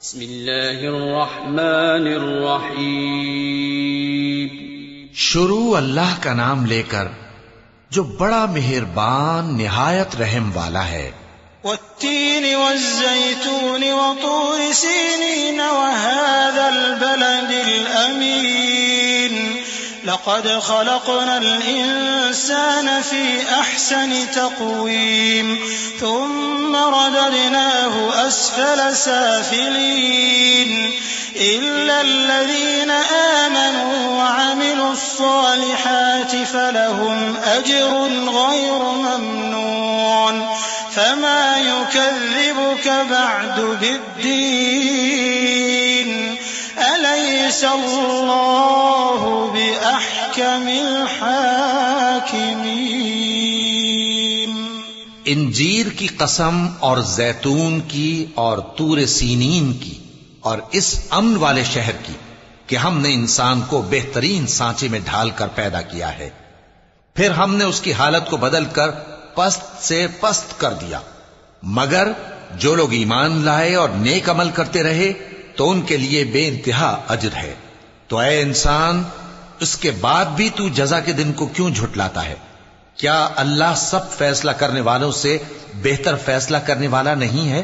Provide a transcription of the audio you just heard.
بسم اللہ الرحمن الرحیم. شروع اللہ کا نام لے کر جو بڑا مہربان نہایت رحم والا ہے. والتين والزيتون وطور سينين وهذا البلد الأمين لقد خلقنا الإنسان في أحسن تقويم ثم رددناه أسفل سافلين إلا الذين آمنوا وعملوا الصالحات فلهم أجر غير ممنون فما يكذبك بعد بالدين أليس الله بأحكم الحاكمين. انجیر کی قسم اور زیتون کی اور طور سینین کی اور اس امن والے شہر کی کہ ہم نے انسان کو بہترین سانچے میں ڈھال کر پیدا کیا ہے، پھر ہم نے اس کی حالت کو بدل کر پست سے پست کر دیا، مگر جو لوگ ایمان لائے اور نیک عمل کرتے رہے تو ان کے لیے بے انتہا اجر ہے. تو اے انسان، اس کے بعد بھی تو جزا کے دن کو کیوں جھٹلاتا ہے؟ کیا اللہ سب فیصلہ کرنے والوں سے بہتر فیصلہ کرنے والا نہیں ہے؟